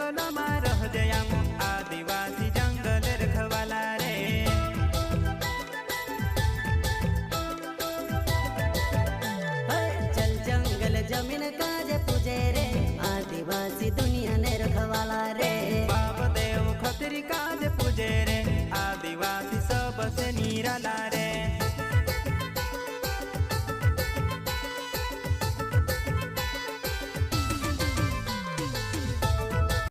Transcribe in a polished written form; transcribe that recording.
जंगल में रह जयाम आदिवासी जंगल रखवाला रे। चल जंगल जमीन काज पूजे रे आदिवासी दुनिया ने रखवाला